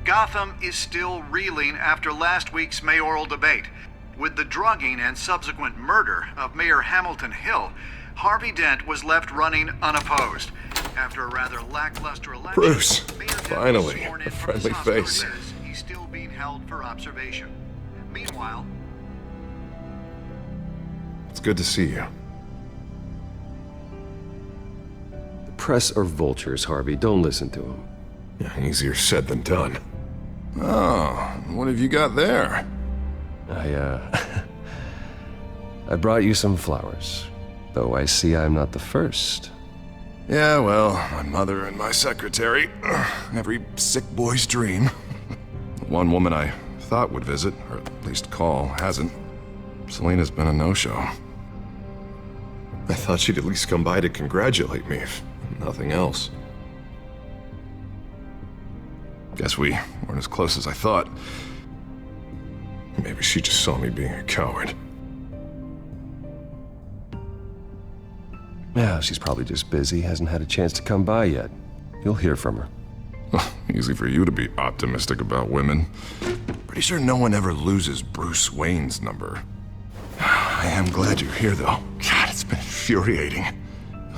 Gotham is still reeling after last week's mayoral debate. With the drugging and subsequent murder of Mayor Hamilton Hill, Harvey Dent was left running unopposed. After a rather lackluster election, Bruce, Mayor Dent was finally, sworn in a from his friendly hospital face. bed. He's still being held for observation. Meanwhile, It's good to see you. The press are vultures, Harvey. Don't listen to them. Yeah, easier said than done. Oh, what have you got there? I brought you some flowers. Though I see I'm not the first. Yeah, well, my mother and my secretary. Every sick boy's dream. One woman I thought would visit, or at least call, hasn't. Selena's been a no-show. I thought she'd at least come by to congratulate me, if nothing else. Guess we weren't as close as I thought. Maybe she just saw me being a coward. Yeah, she's probably just busy, hasn't had a chance to come by yet. You'll hear from her. Easy for you to be optimistic about women. Pretty sure no one ever loses Bruce Wayne's number. I am glad you're here, though. God, it's been infuriating.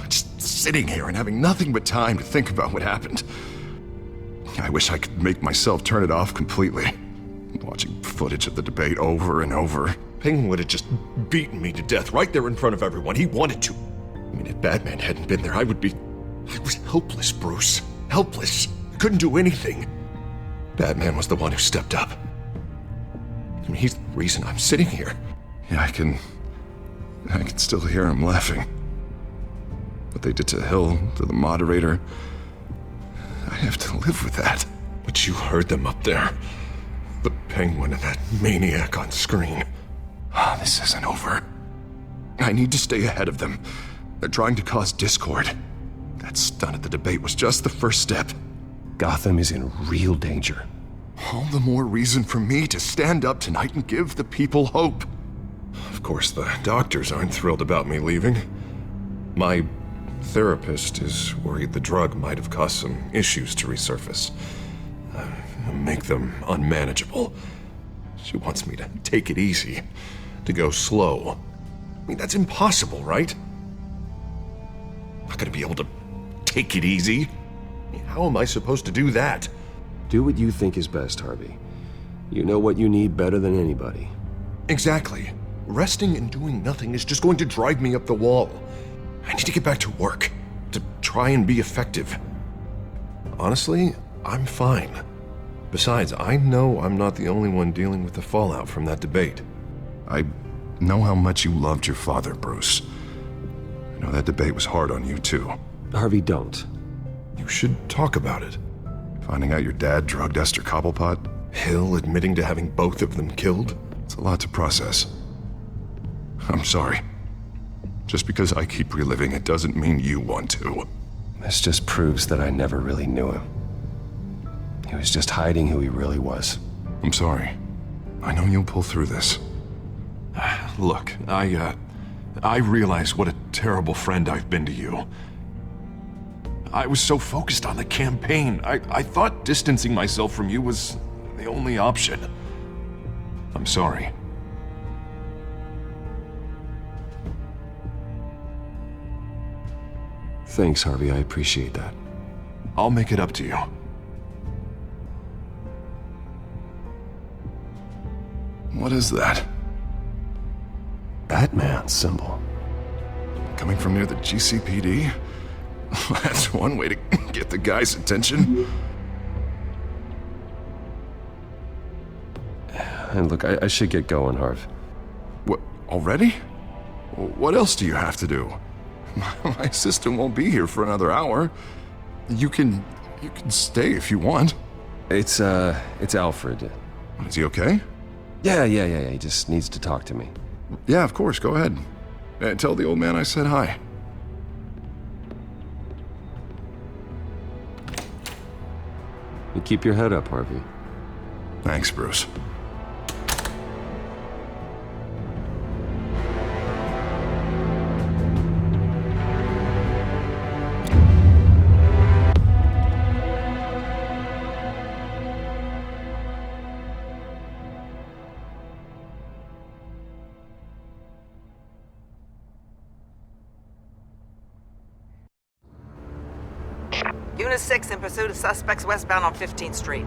Just sitting here and having nothing but time to think about what happened. I wish I could make myself turn it off completely. Watching footage of the debate over and over. Penguin would have just beaten me to death right there in front of everyone. He wanted to. I mean, if Batman hadn't been there, I was helpless, Bruce. Helpless. Couldn't do anything. Batman was the one who stepped up. I mean, he's the reason I'm sitting here. Yeah, I can still hear him laughing. What they did to Hill, to the moderator, I have to live with that. But you heard them up there. The Penguin and that maniac on screen. This isn't over. I need to stay ahead of them. They're trying to cause discord. That stunt at the debate was just the first step. Gotham is in real danger. All the more reason for me to stand up tonight and give the people hope. Of course, the doctors aren't thrilled about me leaving. My therapist is worried the drug might have caused some issues to resurface. Make them unmanageable. She wants me to take it easy, to go slow. I mean, that's impossible, right? I'm not gonna be able to take it easy. I mean, how am I supposed to do that? Do what you think is best, Harvey. You know what you need better than anybody. Exactly. Resting and doing nothing is just going to drive me up the wall. I need to get back to work, to try and be effective. Honestly, I'm fine. Besides, I know I'm not the only one dealing with the fallout from that debate. I know how much you loved your father, Bruce. I know that debate was hard on you, too. Harvey, don't. You should talk about it. Finding out your dad drugged Esther Cobblepot, Hill admitting to having both of them killed. It's a lot to process. I'm sorry. Just because I keep reliving it doesn't mean you want to. This just proves that I never really knew him. He was just hiding who he really was. I'm sorry. I know you'll pull through this. Look, I realize what a terrible friend I've been to you. I was so focused on the campaign. I thought distancing myself from you was the only option. I'm sorry. Thanks, Harvey. I appreciate that. I'll make it up to you. What is that? Batman symbol. Coming from near the GCPD? That's one way to get the guy's attention. And look, I should get going, Harv. What, already? What else do you have to do? My assistant won't be here for another hour. You can stay if you want. It's Alfred. Is he okay? Yeah. He just needs to talk to me. Yeah, of course. Go ahead. Tell the old man I said hi. You keep your head up, Harvey. Thanks, Bruce. Unit 6 in pursuit of suspects westbound on 15th Street.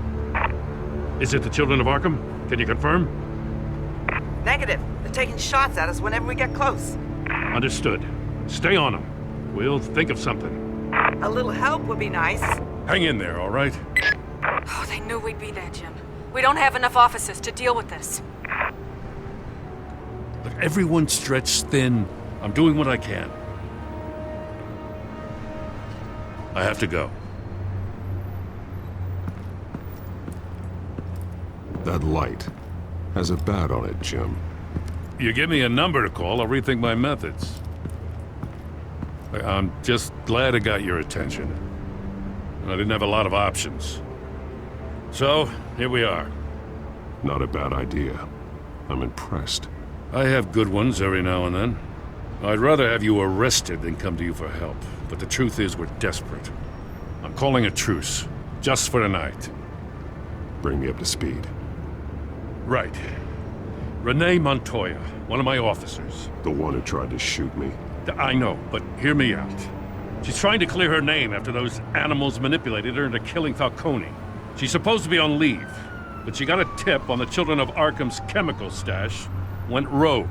Is it the Children of Arkham? Can you confirm? Negative. They're taking shots at us whenever we get close. Understood. Stay on them. We'll think of something. A little help would be nice. Hang in there, all right? Oh, they knew we'd be there, Jim. We don't have enough officers to deal with this. Look, everyone's stretched thin. I'm doing what I can. I have to go. That light has a bat on it, Jim. You give me a number to call, I'll rethink my methods. I'm just glad it got your attention. I didn't have a lot of options. So, here we are. Not a bad idea. I'm impressed. I have good ones every now and then. I'd rather have you arrested than come to you for help. But the truth is, we're desperate. I'm calling a truce, just for tonight. Bring me up to speed. Right. Renee Montoya, one of my officers. The one who tried to shoot me. I know, but hear me out. She's trying to clear her name after those animals manipulated her into killing Falcone. She's supposed to be on leave, but she got a tip on the Children of Arkham's chemical stash, went rogue.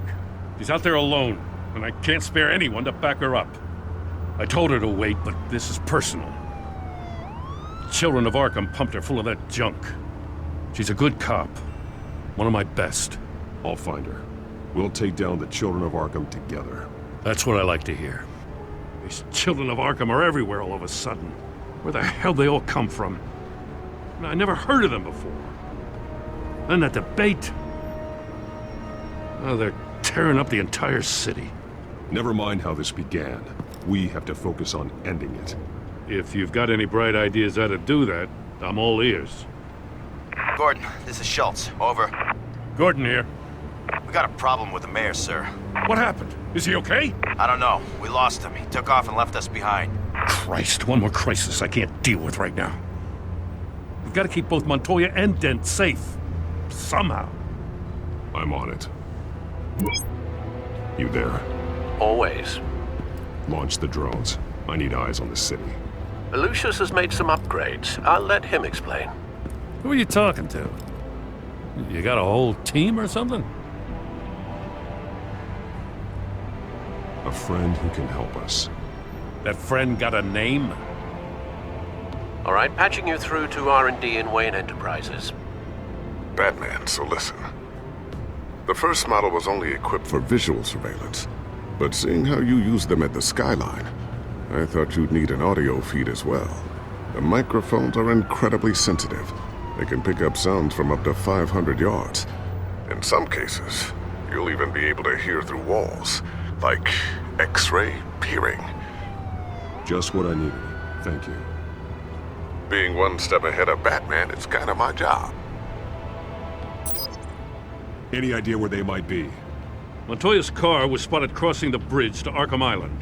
She's out there alone, and I can't spare anyone to back her up. I told her to wait, but this is personal. The Children of Arkham pumped her full of that junk. She's a good cop. One of my best. I'll find her. We'll take down the Children of Arkham together. That's what I like to hear. These Children of Arkham are everywhere all of a sudden. Where the hell they all come from? I never heard of them before. Then that debate. Oh, they're tearing up the entire city. Never mind how this began. We have to focus on ending it. If you've got any bright ideas how to do that, I'm all ears. Gordon, this is Schultz. Over. Gordon here. We got a problem with the mayor, sir. What happened? Is he okay? I don't know. We lost him. He took off and left us behind. Christ, one more crisis I can't deal with right now. We've got to keep both Montoya and Dent safe. Somehow. I'm on it. You there? Always. Launch the drones. I need eyes on the city. Lucius has made some upgrades. I'll let him explain. Who are you talking to? You got a whole team or something? A friend who can help us. That friend got a name? All right, patching you through to R&D in Wayne Enterprises. Batman, so listen. The first model was only equipped for visual surveillance, but seeing how you use them at the Skyline, I thought you'd need an audio feed as well. The microphones are incredibly sensitive. They can pick up sounds from up to 500 yards. In some cases, you'll even be able to hear through walls, like X-ray peering. Just what I needed. Thank you. Being one step ahead of Batman, it's kind of my job. Any idea where they might be? Montoya's car was spotted crossing the bridge to Arkham Island.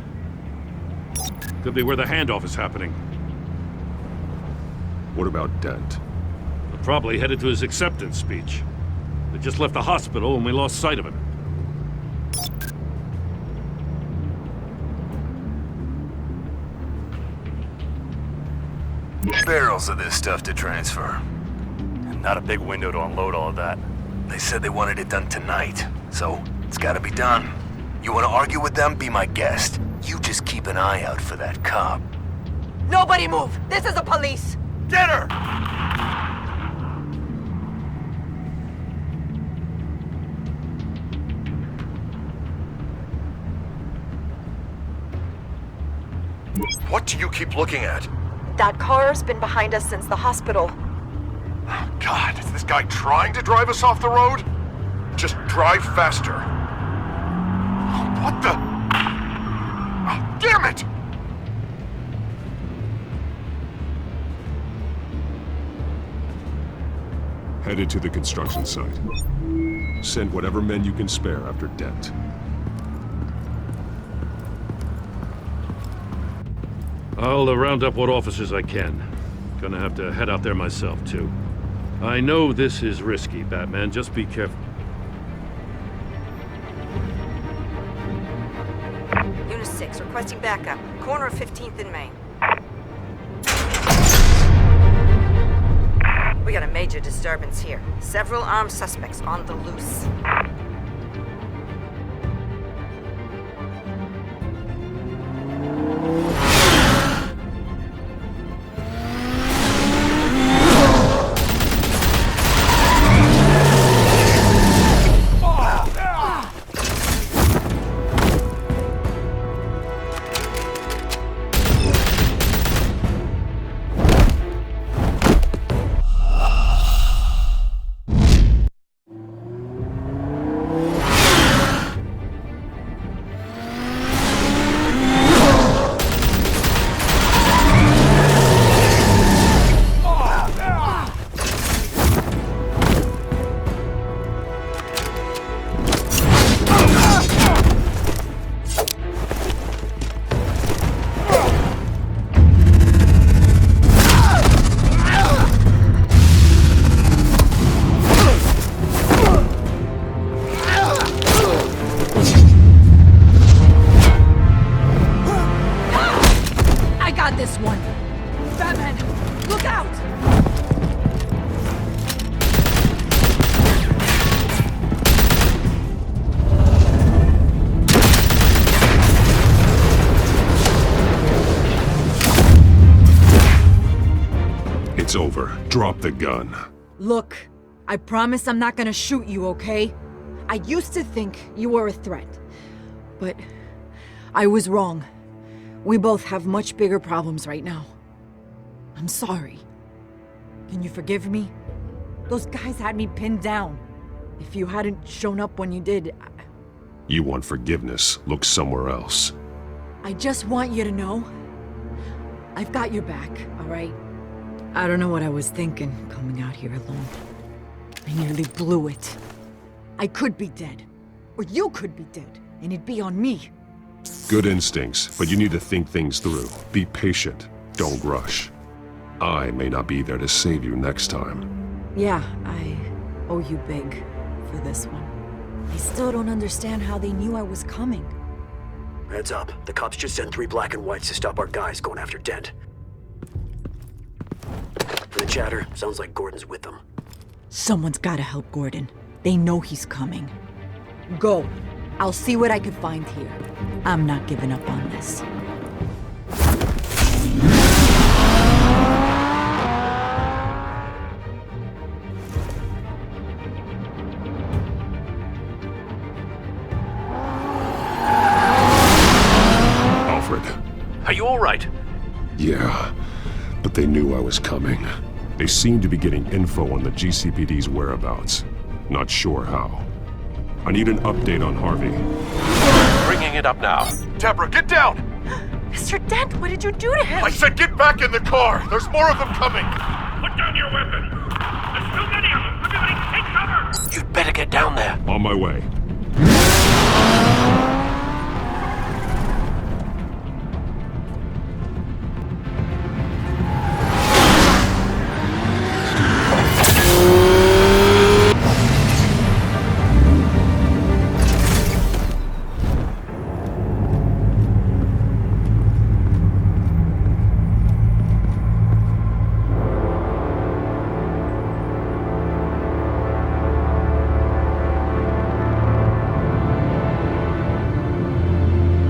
Could be where the handoff is happening. What about Dent? They're probably headed to his acceptance speech. They just left the hospital and we lost sight of him. Barrels of this stuff to transfer. Not a big window to unload all of that. They said they wanted it done tonight, so it's gotta be done. You wanna argue with them? Be my guest. You just keep an eye out for that cop. Nobody move! This is the police! Get her! What do you keep looking at? That car's been behind us since the hospital. God, is this guy trying to drive us off the road? Just drive faster. What the? Oh, damn it! Headed to the construction site. Send whatever men you can spare after Dent. I'll round up what officers I can. Gonna have to head out there myself, too. I know this is risky, Batman. Just be careful. Unit 6, requesting backup. Corner of 15th and Main. We got a major disturbance here. Several armed suspects on the loose. This one. Batman, look out! It's over. Drop the gun. Look, I promise I'm not gonna shoot you, okay? I used to think you were a threat, but I was wrong. We both have much bigger problems right now. I'm sorry. Can you forgive me? Those guys had me pinned down. If you hadn't shown up when you did, You want forgiveness? Look somewhere else. I just want you to know, I've got your back, all right? I don't know what I was thinking coming out here alone. I nearly blew it. I could be dead. Or you could be dead, and it'd be on me. Good instincts, but you need to think things through. Be patient. Don't rush. I may not be there to save you next time. Yeah, I owe you big for this one. I still don't understand how they knew I was coming. Heads up. The cops just sent 3 black and whites to stop our guys going after Dent. From the chatter, sounds like Gordon's with them. Someone's gotta help Gordon. They know he's coming. Go. I'll see what I can find here. I'm not giving up on this. Alfred. Are you all right? Yeah, but they knew I was coming. They seem to be getting info on the GCPD's whereabouts. Not sure how. I need an update on Harvey. Bringing it up now. Deborah, get down! Mr. Dent, what did you do to him? I said get back in the car! There's more of them coming! Put down your weapon! There's too many of them! Everybody take cover! You'd better get down there. On my way.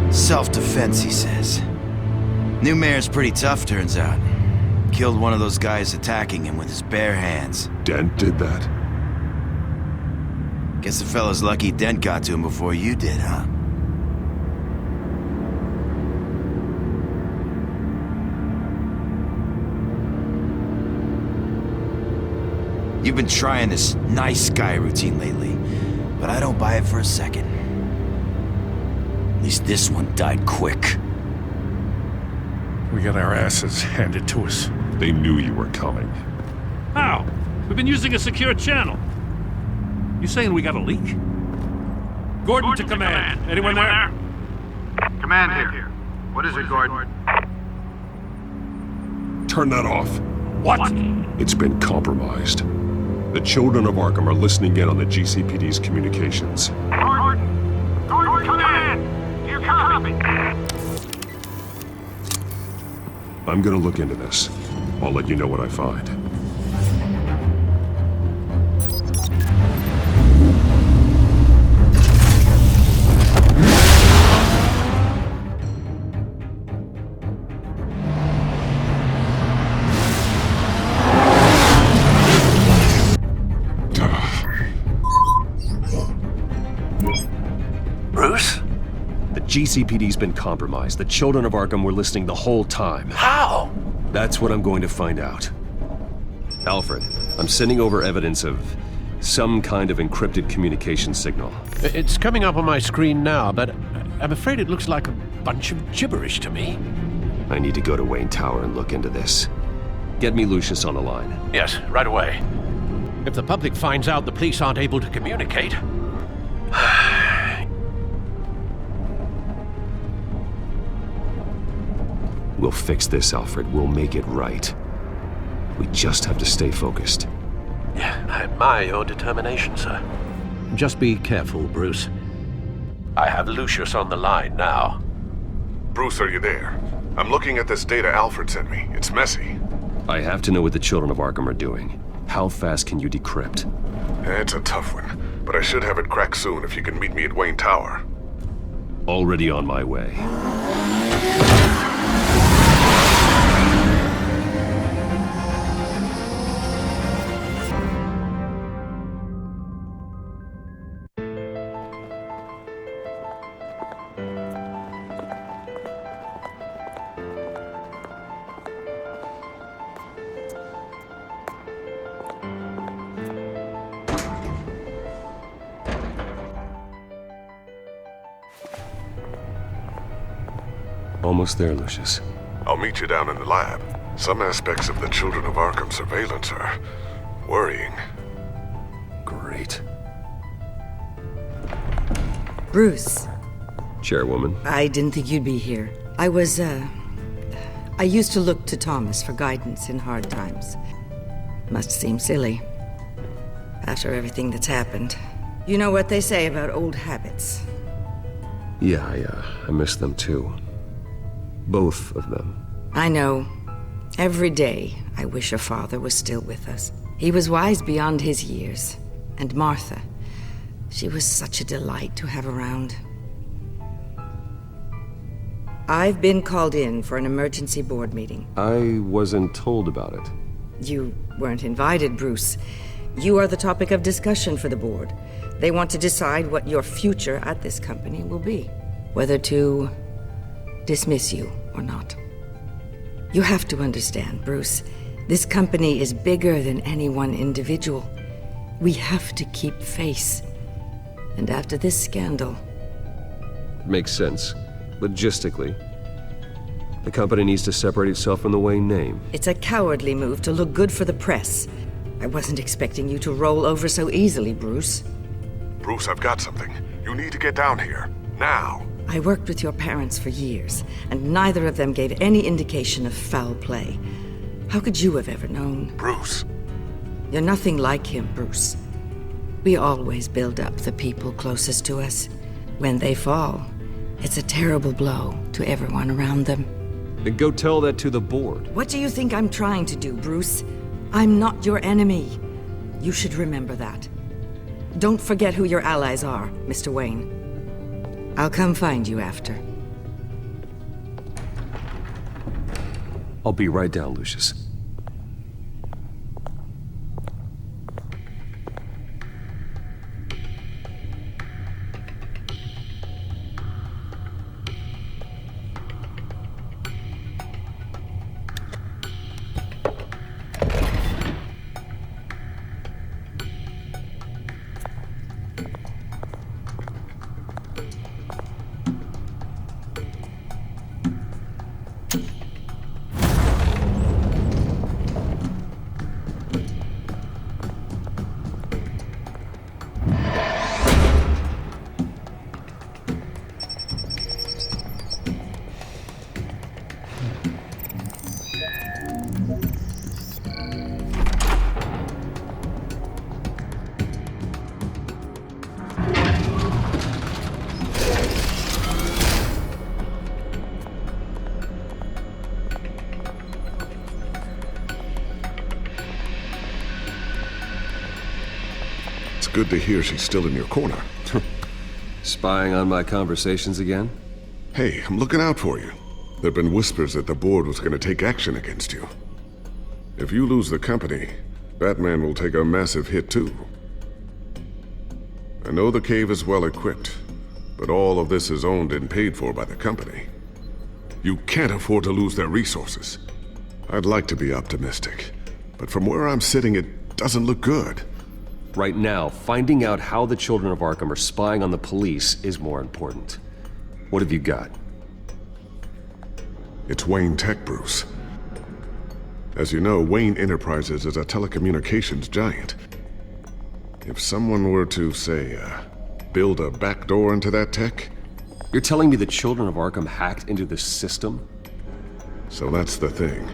Self-defense, he says. New mayor's pretty tough, turns out. Killed one of those guys attacking him with his bare hands. Dent did that? Guess the fella's lucky Dent got to him before you did, huh? You've been trying this nice guy routine lately, but I don't buy it for a second. At least this one died quick. We got our asses handed to us. They knew you were coming. How? We've been using a secure channel. You saying we got a leak? Gordon to command. Anyone there? Command here. What is it, Gordon? Turn that off. What? It's been compromised. The children of Arkham are listening in on the GCPD's communications. Gordon, command! Do you copy? I'm gonna look into this. I'll let you know what I find. GCPD's been compromised. The children of Arkham were listening the whole time. How? That's what I'm going to find out. Alfred, I'm sending over evidence of some kind of encrypted communication signal. It's coming up on my screen now, but I'm afraid it looks like a bunch of gibberish to me. I need to go to Wayne Tower and look into this. Get me Lucius on the line. Yes, right away. If the public finds out the police aren't able to communicate... We'll fix this, Alfred. We'll make it right. We just have to stay focused. Yeah, I admire your determination, sir. Just be careful, Bruce. I have Lucius on the line now. Bruce, are you there? I'm looking at this data Alfred sent me. It's messy. I have to know what the children of Arkham are doing. How fast can you decrypt? It's a tough one, but I should have it cracked soon if you can meet me at Wayne Tower. Already on my way. Almost there, Lucius. I'll meet you down in the lab. Some aspects of the Children of Arkham surveillance are worrying. Great. Bruce. Chairwoman. I didn't think you'd be here. I used to look to Thomas for guidance in hard times. Must seem silly. After everything that's happened. You know what they say about old habits. Yeah, I miss them too. Both of them. I know. Every day, I wish your father was still with us. He was wise beyond his years. And Martha, she was such a delight to have around. I've been called in for an emergency board meeting. I wasn't told about it. You weren't invited, Bruce. You are the topic of discussion for the board. They want to decide what your future at this company will be. Whether to dismiss you or not. You have to understand, Bruce. This company is bigger than any one individual. We have to keep face. And after this scandal... Makes sense. Logistically. The company needs to separate itself from the Wayne name. It's a cowardly move to look good for the press. I wasn't expecting you to roll over so easily, Bruce. Bruce, I've got something. You need to get down here. Now. I worked with your parents for years, and neither of them gave any indication of foul play. How could you have ever known? Bruce. You're nothing like him, Bruce. We always build up the people closest to us. When they fall, it's a terrible blow to everyone around them. Then go tell that to the board. What do you think I'm trying to do, Bruce? I'm not your enemy. You should remember that. Don't forget who your allies are, Mr. Wayne. I'll come find you after. I'll be right down, Lucius. Good to hear she's still in your corner. Spying on my conversations again? Hey, I'm looking out for you. There've been whispers that the board was going to take action against you. If you lose the company, Batman will take a massive hit too. I know the cave is well equipped, but all of this is owned and paid for by the company. You can't afford to lose their resources. I'd like to be optimistic, but from where I'm sitting, it doesn't look good. Right now, finding out how the Children of Arkham are spying on the police is more important. What have you got? It's Wayne Tech, Bruce. As you know, Wayne Enterprises is a telecommunications giant. If someone were to, say, build a backdoor into that tech... You're telling me the Children of Arkham hacked into this system? So that's the thing.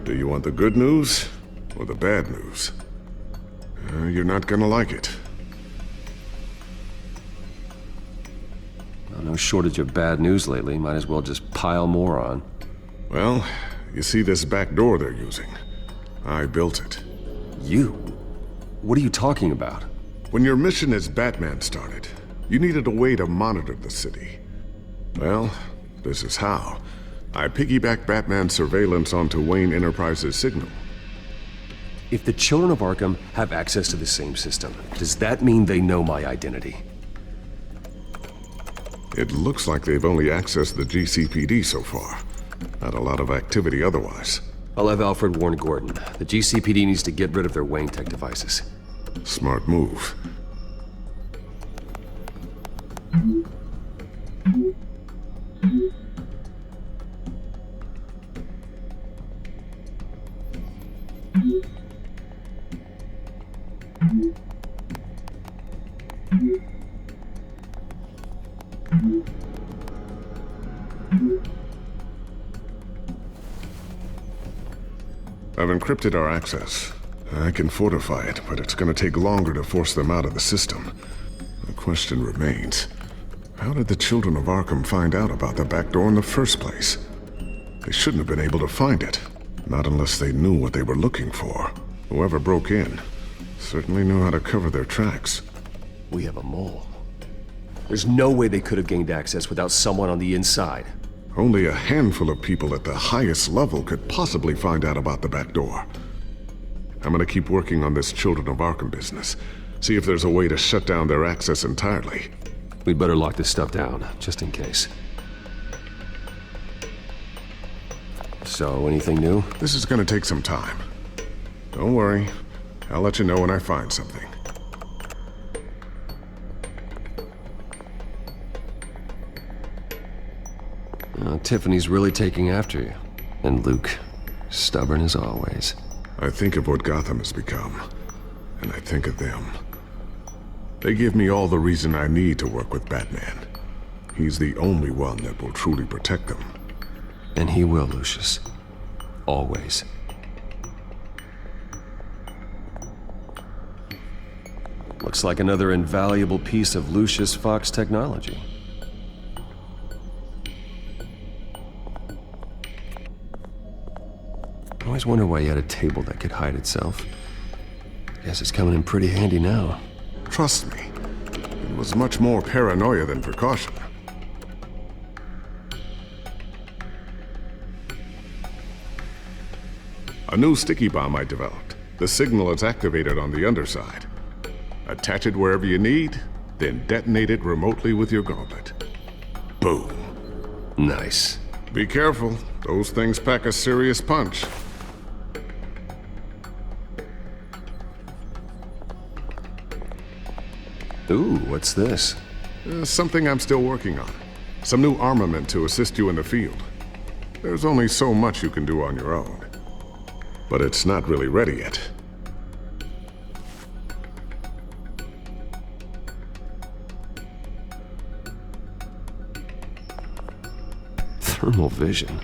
Do you want the good news or the bad news? You're not gonna like it. Well, no shortage of bad news lately. Might as well just pile more on. Well, you see this back door they're using? I built it. You? What are you talking about? When your mission as Batman started, you needed a way to monitor the city. Well, this is how. I piggybacked Batman's surveillance onto Wayne Enterprises' signal. If the Children of Arkham have access to the same system, does that mean they know my identity? It looks like they've only accessed the GCPD so far. Not a lot of activity otherwise. I'll have Alfred warn Gordon. The GCPD needs to get rid of their Wayne Tech devices. Smart move. I've encrypted our access. I can fortify it, but it's gonna take longer to force them out of the system. The question remains, how did the Children of Arkham find out about the back door in the first place? They shouldn't have been able to find it. Not unless they knew what they were looking for. Whoever broke in certainly knew how to cover their tracks. We have a mole. There's no way they could have gained access without someone on the inside. Only a handful of people at the highest level could possibly find out about the back door. I'm gonna keep working on this Children of Arkham business. See if there's a way to shut down their access entirely. We'd better lock this stuff down, just in case. So, anything new? This is gonna take some time. Don't worry. I'll let you know when I find something. Tiffany's really taking after you. And Luke, stubborn as always. I think of what Gotham has become, and I think of them. They give me all the reason I need to work with Batman. He's the only one that will truly protect them. And he will, Lucius. Always. Looks like another invaluable piece of Lucius Fox technology. I always wonder why you had a table that could hide itself. Guess it's coming in pretty handy now. Trust me, it was much more paranoia than precaution. A new sticky bomb I developed. The signal is activated on the underside. Attach it wherever you need, then detonate it remotely with your gauntlet. Boom. Nice. Be careful. Those things pack a serious punch. Ooh, what's this? Something I'm still working on. Some new armament to assist you in the field. There's only so much you can do on your own. But it's not really ready yet. Thermal vision.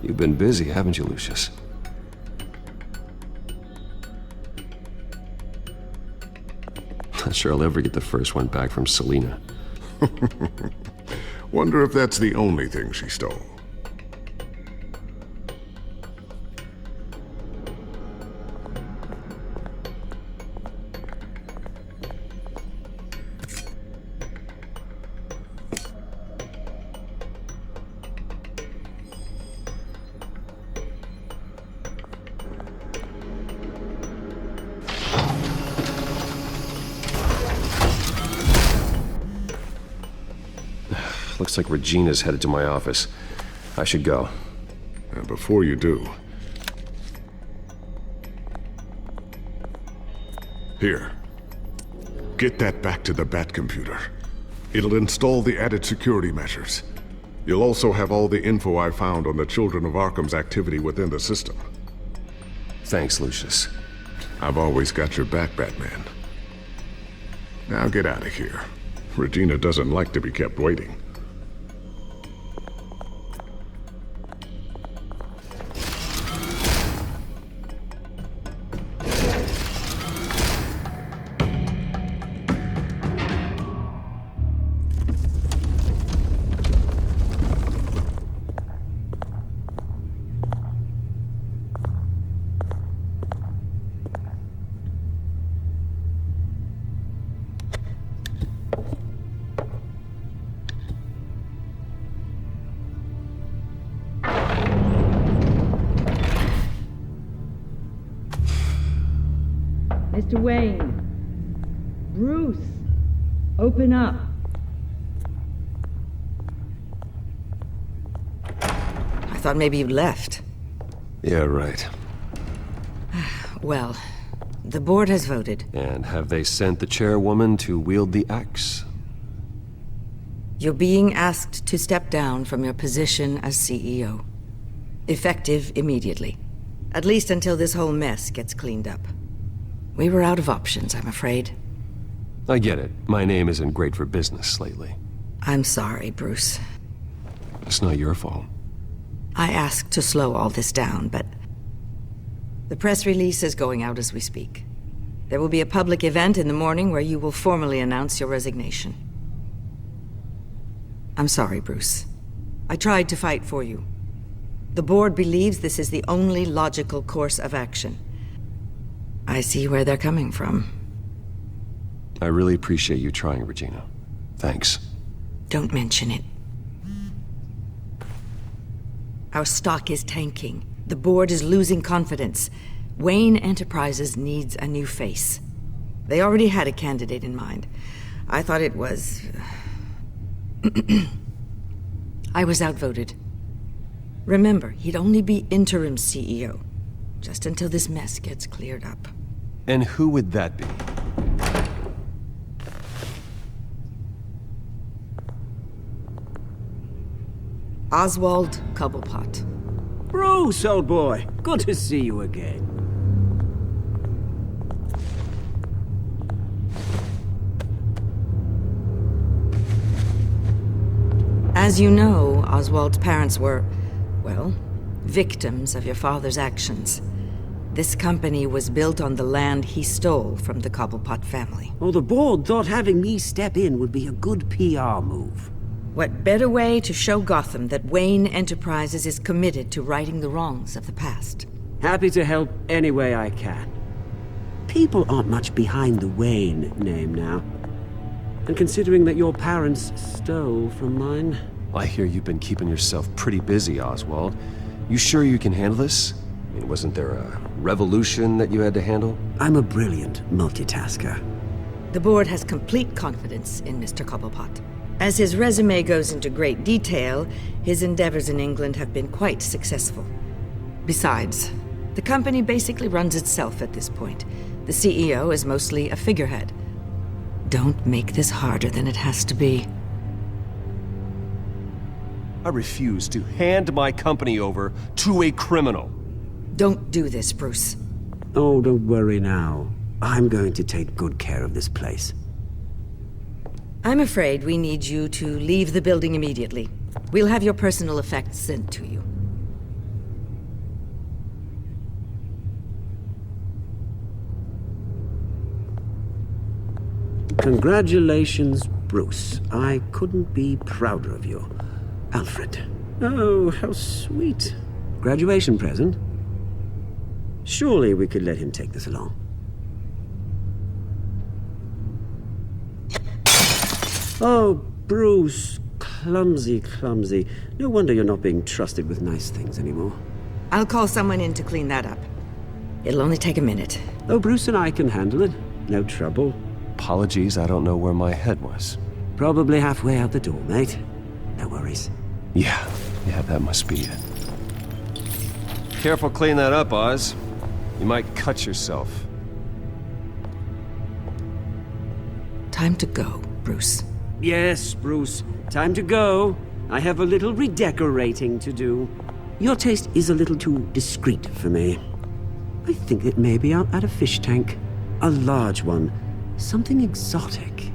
You've been busy, haven't you, Lucius? Not sure I'll ever get the first one back from Selina. Wonder if that's the only thing she stole. Looks like Regina's headed to my office. I should go. And before you do... Here. Get that back to the Bat computer. It'll install the added security measures. You'll also have all the info I found on the Children of Arkham's activity within the system. Thanks, Lucius. I've always got your back, Batman. Now get out of here. Regina doesn't like to be kept waiting. Mr. Wayne. Bruce. Open up. I thought maybe you'd left. Yeah, right. Well, the board has voted. And have they sent the chairwoman to wield the axe? You're being asked to step down from your position as CEO. Effective immediately. At least until this whole mess gets cleaned up. We were out of options, I'm afraid. I get it. My name isn't great for business lately. I'm sorry, Bruce. It's not your fault. I asked to slow all this down, but... The press release is going out as we speak. There will be a public event in the morning where you will formally announce your resignation. I'm sorry, Bruce. I tried to fight for you. The board believes this is the only logical course of action. I see where they're coming from. I really appreciate you trying, Regina. Thanks. Don't mention it. Our stock is tanking. The board is losing confidence. Wayne Enterprises needs a new face. They already had a candidate in mind. I thought it was... I was outvoted. Remember, he'd only be interim CEO. Just until this mess gets cleared up. And who would that be? Oswald Cobblepot. Bruce, old boy. Good to see you again. As you know, Oswald's parents were, well, victims of your father's actions. This company was built on the land he stole from the Cobblepot family. Well, the board thought having me step in would be a good PR move. What better way to show Gotham that Wayne Enterprises is committed to righting the wrongs of the past? Happy to help any way I can. People aren't much behind the Wayne name now. And considering that your parents stole from mine... I hear you've been keeping yourself pretty busy, Oswald. You sure you can handle this? I mean, wasn't there a revolution that you had to handle? I'm a brilliant multitasker. The board has complete confidence in Mr. Cobblepot. As his resume goes into great detail, his endeavors in England have been quite successful. Besides, the company basically runs itself at this point. The CEO is mostly a figurehead. Don't make this harder than it has to be. I refuse to hand my company over to a criminal. Don't do this, Bruce. Oh, don't worry now. I'm going to take good care of this place. I'm afraid we need you to leave the building immediately. We'll have your personal effects sent to you. Congratulations, Bruce. I couldn't be prouder of you. Alfred. Oh, how sweet. Graduation present? Surely we could let him take this along. Oh, Bruce. Clumsy, clumsy. No wonder you're not being trusted with nice things anymore. I'll call someone in to clean that up. It'll only take a minute. Oh, Bruce and I can handle it. No trouble. Apologies, I don't know where my head was. Probably halfway out the door, mate. No worries. Yeah, that must be it. Careful cleaning that up, Oz. You might cut yourself. Time to go, Bruce. Yes, Bruce. Time to go. I have a little redecorating to do. Your taste is a little too discreet for me. I think it may be out at a fish tank. A large one. Something exotic.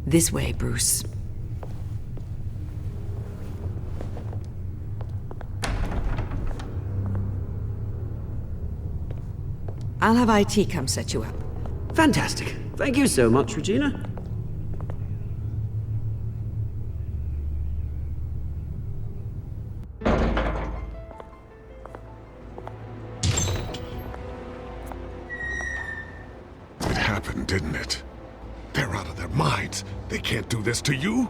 This way, Bruce. I'll have IT come set you up. Fantastic. Thank you so much, Regina. It happened, didn't it? They're out of their minds. They can't do this to you?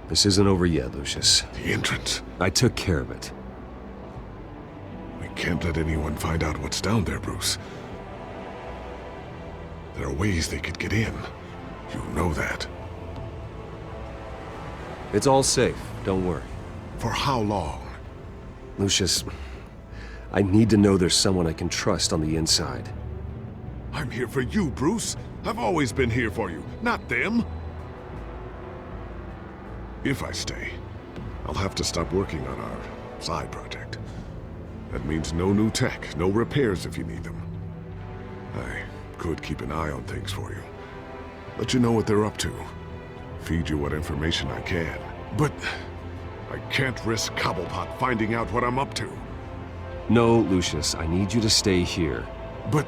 This isn't over yet, Lucius. The entrance. I took care of it. We can't let anyone find out what's down there, Bruce. There are ways they could get in. You know that. It's all safe, don't worry. For how long? Lucius, I need to know there's someone I can trust on the inside. I'm here for you, Bruce. I've always been here for you, not them. If I stay, I'll have to stop working on our side project. That means no new tech, no repairs if you need them. I could keep an eye on things for you. Let you know what they're up to. Feed you what information I can. But I can't risk Cobblepot finding out what I'm up to. No, Lucius, I need you to stay here. But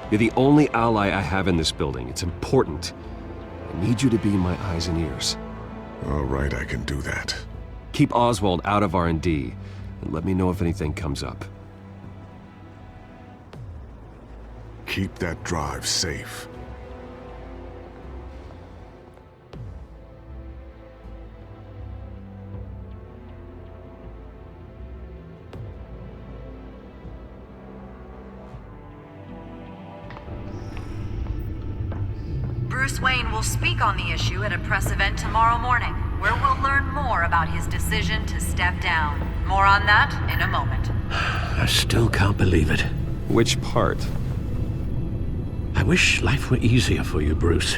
you're the only ally I have in this building. It's important. I need you to be my eyes and ears. All right, I can do that. Keep Oswald out of R&D, and let me know if anything comes up. Keep that drive safe. Bruce Wayne will speak on the issue at a press event tomorrow morning, where we'll learn more about his decision to step down. More on that in a moment. I still can't believe it. Which part? I wish life were easier for you, Bruce.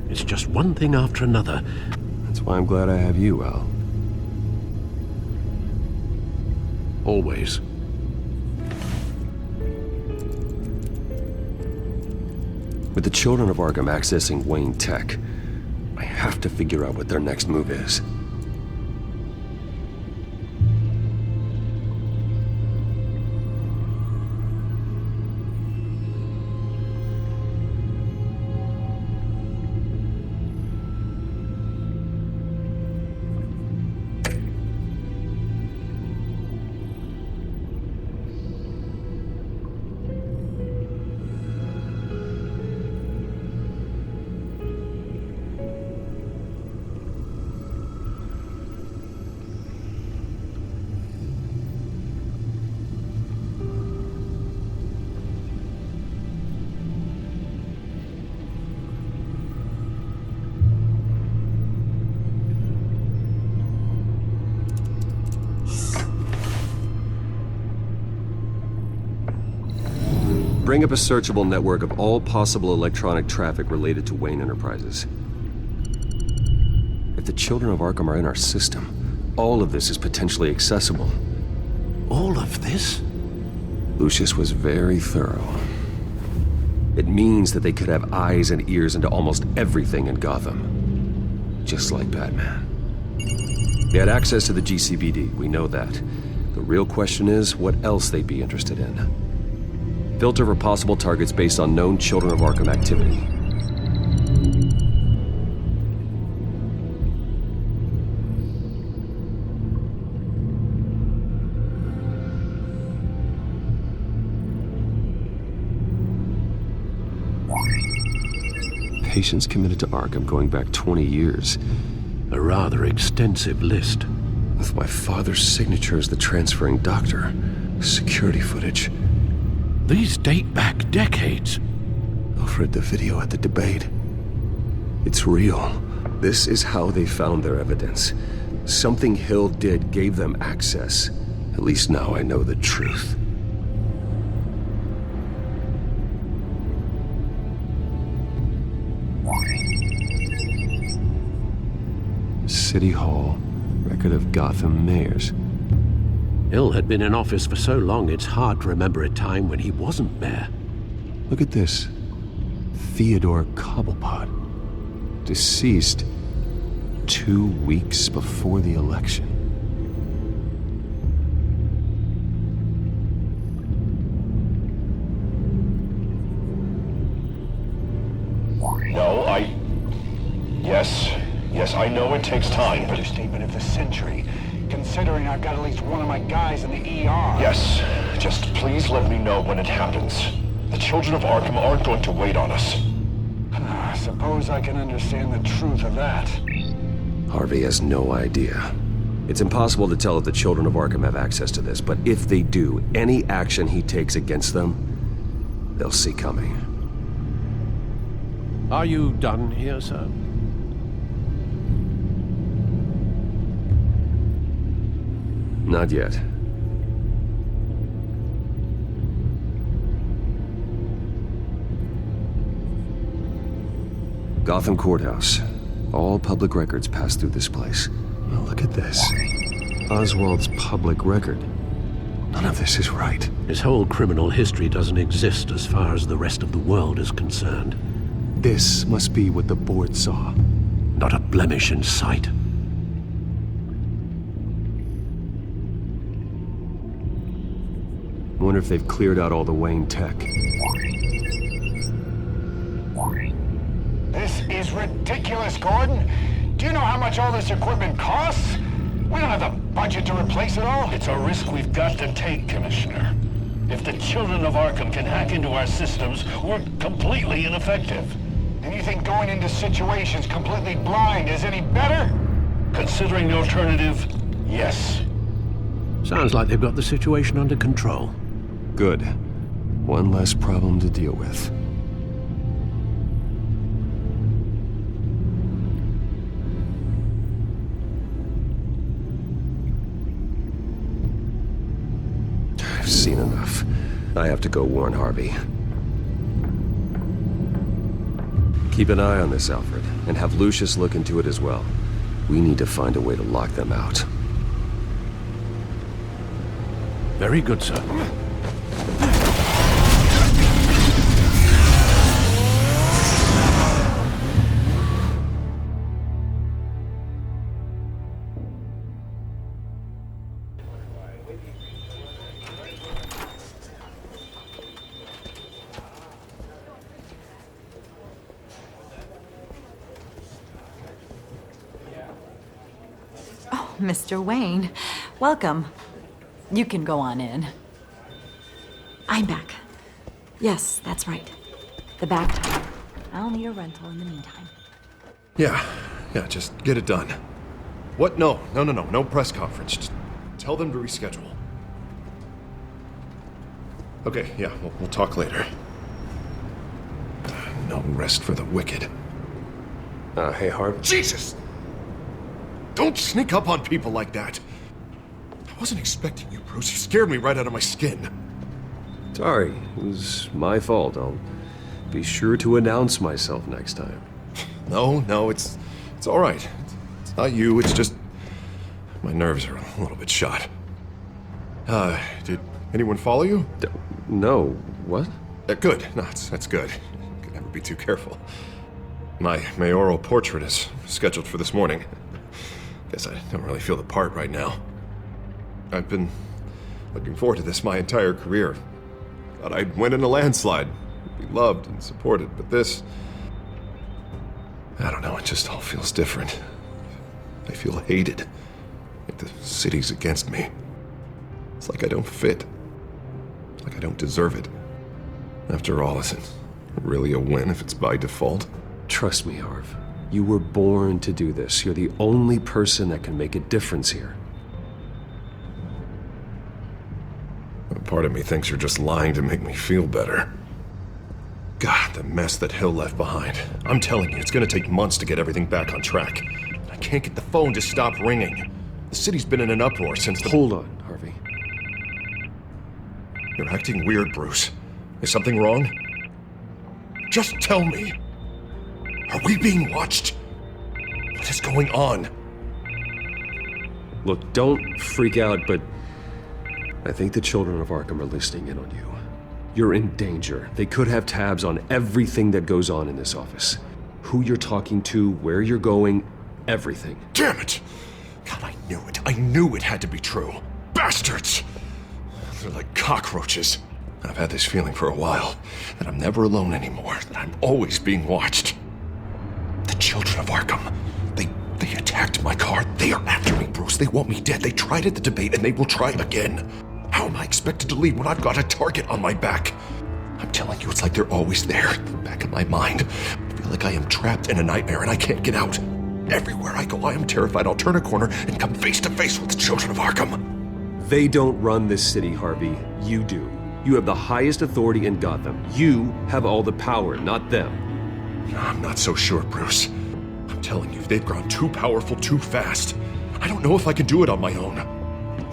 It's just one thing after another. That's why I'm glad I have you, Al. Always. With the children of Arkham accessing Wayne Tech, I have to figure out what their next move is. Bring up a searchable network of all possible electronic traffic related to Wayne Enterprises. If the children of Arkham are in our system, all of this is potentially accessible. All of this? Lucius was very thorough. It means that they could have eyes and ears into almost everything in Gotham. Just like Batman. They had access to the GCPD, we know that. The real question is what else they'd be interested in. Filter for possible targets based on known Children of Arkham activity. Patients committed to Arkham going back 20 years. A rather extensive list. With my father's signature as the transferring doctor. Security footage. These date back decades. Alfred, the video at the debate. It's real. This is how they found their evidence. Something Hill did gave them access. At least now I know the truth. City Hall. Record of Gotham mayors. Hill had been in office for so long, it's hard to remember a time when he wasn't mayor. Look at this. Theodore Cobblepot. Deceased 2 weeks before the election. No, Yes, I know it takes time, but... Understatement of the century, considering I've got at least one of my guys in the ER. Yes, just please let me know when it happens. The children of Arkham aren't going to wait on us. I suppose I can understand the truth of that. Harvey has no idea. It's impossible to tell if the children of Arkham have access to this, but if they do, any action he takes against them, they'll see coming. Are you done here, sir? Not yet. Gotham Courthouse. All public records pass through this place. Well, look at this. Oswald's public record. None of this is right. His whole criminal history doesn't exist as far as the rest of the world is concerned. This must be what the board saw. Not a blemish in sight. Wonder if they've cleared out all the Wayne tech. This is ridiculous, Gordon. Do you know how much all this equipment costs? We don't have the budget to replace it all. It's a risk we've got to take, Commissioner. If the children of Arkham can hack into our systems, we're completely ineffective. And you think going into situations completely blind is any better? Considering the alternative, yes. Sounds like they've got the situation under control. Good. One less problem to deal with. I've seen enough. I have to go warn Harvey. Keep an eye on this, Alfred, and have Lucius look into it as well. We need to find a way to lock them out. Very good, sir. Mr. Wayne, welcome. You can go on in. I'm back. Yes, that's right. The back tire. I'll need a rental in the meantime. Yeah, just get it done. What? No press conference. Just tell them to reschedule. Okay, yeah, we'll talk later. No rest for the wicked. Hey, Harv. Jesus! Don't sneak up on people like that. I wasn't expecting you, Bruce. You scared me right out of my skin. Sorry, it was my fault. I'll be sure to announce myself next time. No, it's all right. It's not you, it's just my nerves are a little bit shot. Did anyone follow you? No. What? Good. No, that's good. You can never be too careful. My mayoral portrait is scheduled for this morning. Guess I don't really feel the part right now. I've been looking forward to this my entire career. Thought I'd win in a landslide, be loved and supported, but this... I don't know, it just all feels different. I feel hated. Like the city's against me. It's like I don't fit. Like I don't deserve it. After all, is it really a win if it's by default? Trust me, Harv. You were born to do this. You're the only person that can make a difference here. part of me thinks you're just lying to make me feel better. God, the mess that Hill left behind. I'm telling you, it's gonna take months to get everything back on track. I can't get the phone to stop ringing. The city's been in an uproar since the— Hold on, Harvey. You're acting weird, Bruce. Is something wrong? Just tell me. Are we being watched? What is going on? Look, don't freak out, but I think the children of Arkham are listening in on you. You're in danger. They could have tabs on everything that goes on in this office. Who you're talking to, where you're going, everything. Damn it! God, I knew it. I knew it had to be true. Bastards! They're like cockroaches. I've had this feeling for a while, that I'm never alone anymore, that I'm always being watched. The children of Arkham, they attacked my car. They are after me, Bruce. They want me dead. They tried at the debate, and they will try again. How am I expected to leave when I've got a target on my back? I'm telling you, it's like they're always there, in the back of my mind. I feel like I am trapped in a nightmare and I can't get out. Everywhere I go, I am terrified I'll turn a corner and come face to face with the children of Arkham. They don't run this city, Harvey. You do. You have the highest authority in Gotham. You have all the power, not them. I'm not so sure, Bruce. I'm telling you, they've grown too powerful too fast. I don't know if I can do it on my own.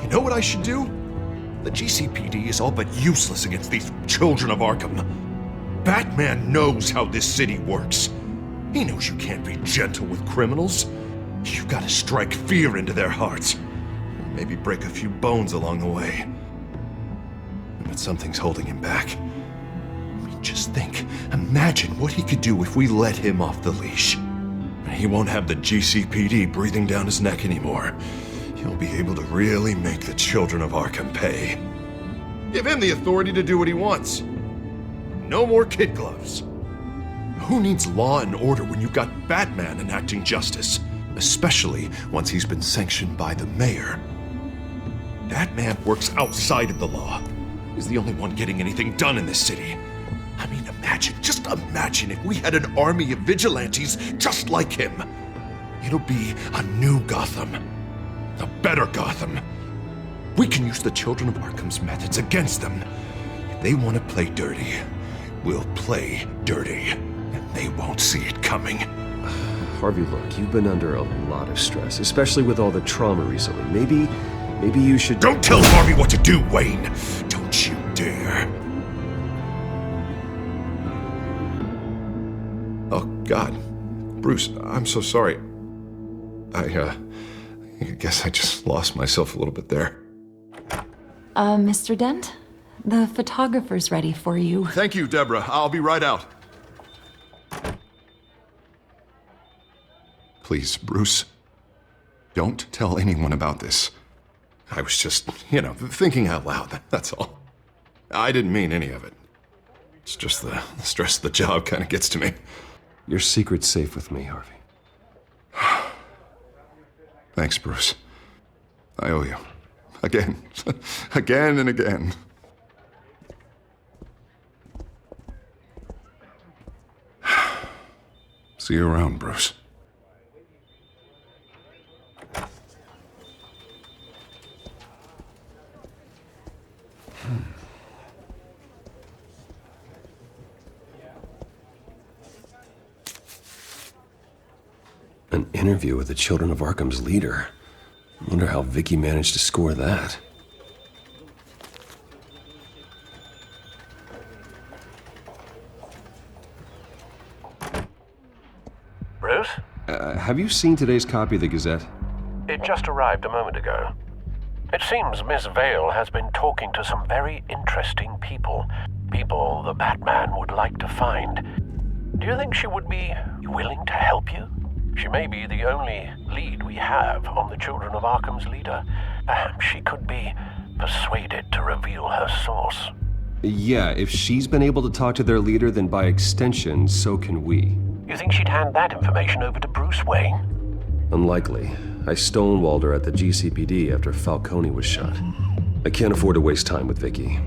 You know what I should do? The GCPD is all but useless against these children of Arkham. Batman knows how this city works. He knows you can't be gentle with criminals. You've got to strike fear into their hearts. Maybe break a few bones along the way. But something's holding him back. I mean, just think. Imagine what he could do if we let him off the leash. He won't have the GCPD breathing down his neck anymore. He'll be able to really make the children of Arkham pay. Give him the authority to do what he wants. No more kid gloves. Who needs law and order when you've got Batman enacting justice? Especially once he's been sanctioned by the mayor. Batman works outside of the law. He's the only one getting anything done in this city. I mean, just imagine if we had an army of vigilantes just like him. It'll be a new Gotham. A better Gotham. We can use the children of Arkham's methods against them. If they want to play dirty, we'll play dirty. And they won't see it coming. Harvey, look, you've been under a lot of stress, especially with all the trauma recently. Maybe you should— Don't tell Harvey what to do, Wayne! Don't you dare. Oh, God. Bruce, I'm so sorry. I guess I just lost myself a little bit there. Mr. Dent? The photographer's ready for you. Thank you, Deborah. I'll be right out. Please, Bruce, don't tell anyone about this. I was just, thinking out loud, that's all. I didn't mean any of it. It's just the stress of the job kind of gets to me. Your secret's safe with me, Harvey. Thanks, Bruce. I owe you. Again. Again and again. See you around, Bruce. An interview with the Children of Arkham's leader. I wonder how Vicky managed to score that. Bruce? Have you seen today's copy of the Gazette? It just arrived a moment ago. It seems Miss Vale has been talking to some very interesting people. People the Batman would like to find. Do you think she would be willing to help you? She may be the only lead we have on the Children of Arkham's leader. Perhaps she could be persuaded to reveal her source. Yeah, if she's been able to talk to their leader, then by extension, so can we. You think she'd hand that information over to Bruce Wayne? Unlikely. I stonewalled her at the GCPD after Falcone was shot. I can't afford to waste time with Vicky.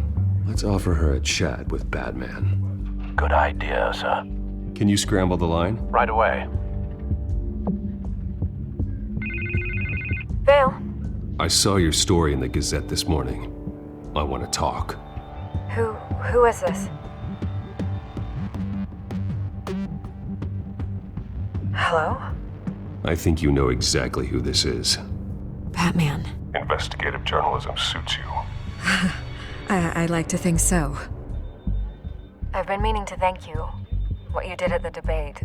Let's offer her a chat with Batman. Good idea, sir. Can you scramble the line? Right away. Vale. I saw your story in the Gazette this morning. I want to talk. Who is this? Hello? I think you know exactly who this is. Batman. Investigative journalism suits you. I'd like to think so. I've been meaning to thank you. What you did at the debate.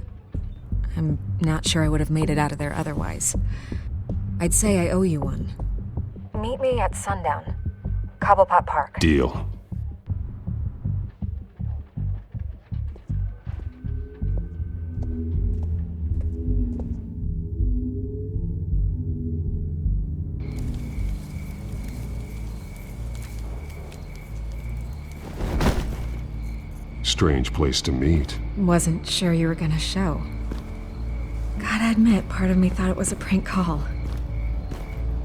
I'm not sure I would have made it out of there otherwise. I'd say I owe you one. Meet me at sundown. Cobblepot Park. Deal. Strange place to meet. Wasn't sure you were gonna show. Gotta admit, part of me thought it was a prank call.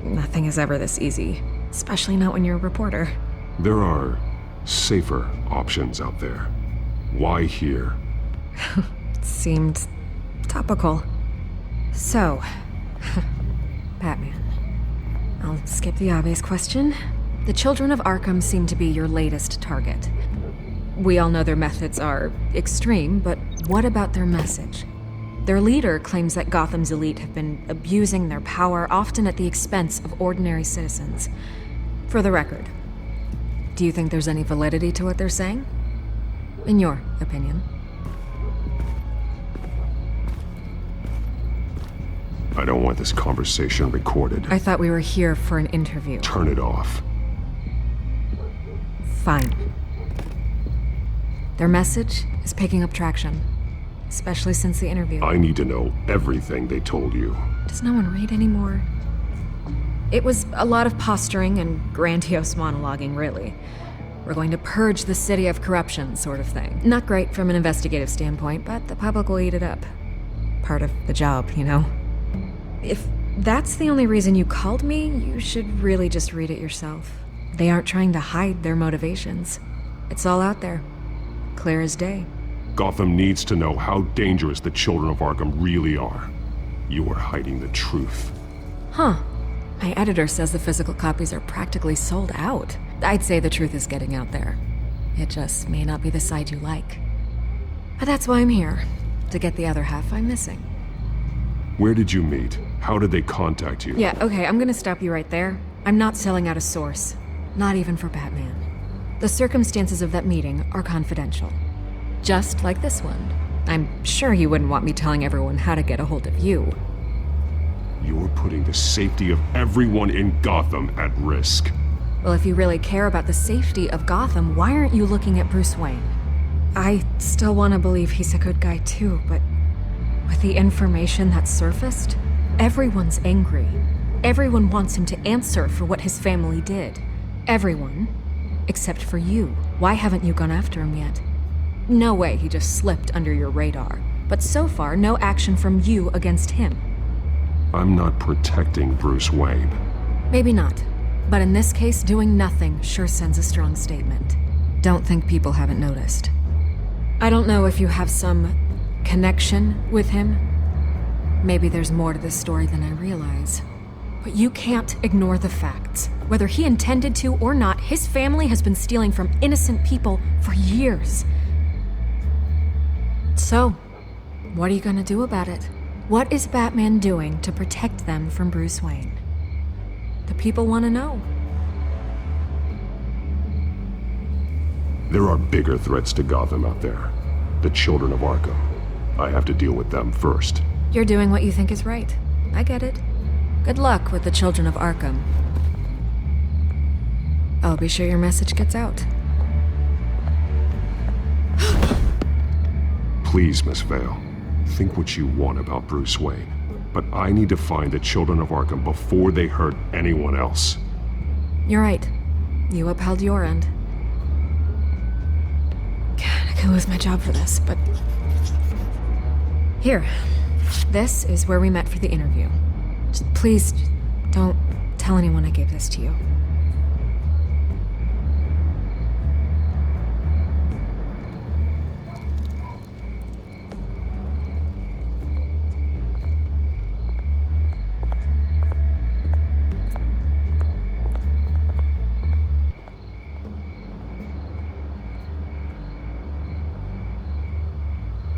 Nothing is ever this easy, especially not when you're a reporter. There are safer options out there. Why here? Seemed topical. So, Batman. I'll skip the obvious question. The children of Arkham seem to be your latest target. We all know their methods are extreme, but what about their message? Their leader claims that Gotham's elite have been abusing their power, often at the expense of ordinary citizens. For the record, do you think there's any validity to what they're saying? In your opinion? I don't want this conversation recorded. I thought we were here for an interview. Turn it off. Fine. Their message is picking up traction, especially since the interview. I need to know everything they told you. Does no one read anymore? It was a lot of posturing and grandiose monologuing, really. We're going to purge the city of corruption, sort of thing. Not great from an investigative standpoint, but the public will eat it up. Part of the job, you know? If that's the only reason you called me, you should really just read it yourself. They aren't trying to hide their motivations. It's all out there. Clear as day. Gotham needs to know how dangerous the children of Arkham really are. You are hiding the truth. Huh. My editor says the physical copies are practically sold out. I'd say the truth is getting out there. It just may not be the side you like. But that's why I'm here. To get the other half I'm missing. Where did you meet? How did they contact you? Yeah, okay, I'm gonna stop you right there. I'm not selling out a source. Not even for Batman. The circumstances of that meeting are confidential. Just like this one. I'm sure you wouldn't want me telling everyone how to get a hold of you. You're putting the safety of everyone in Gotham at risk. Well, if you really care about the safety of Gotham, why aren't you looking at Bruce Wayne? I still want to believe he's a good guy too, but with the information that's surfaced, everyone's angry. Everyone wants him to answer for what his family did. Everyone. Except for you. Why haven't you gone after him yet? No way he just slipped under your radar. But so far, no action from you against him. I'm not protecting Bruce Wayne. Maybe not. But in this case, doing nothing sure sends a strong statement. Don't think people haven't noticed. I don't know if you have some connection with him. Maybe there's more to this story than I realize. But you can't ignore the facts. Whether he intended to or not, his family has been stealing from innocent people for years. So, what are you gonna do about it? What is Batman doing to protect them from Bruce Wayne? The people want to know. There are bigger threats to Gotham out there. The children of Arkham. I have to deal with them first. You're doing what you think is right. I get it. Good luck with the children of Arkham. I'll be sure your message gets out. Please, Miss Vale. Think what you want about Bruce Wayne. But I need to find the children of Arkham before they hurt anyone else. You're right. You upheld your end. God, I could lose my job for this, but... Here. This is where we met for the interview. Just please, don't tell anyone I gave this to you.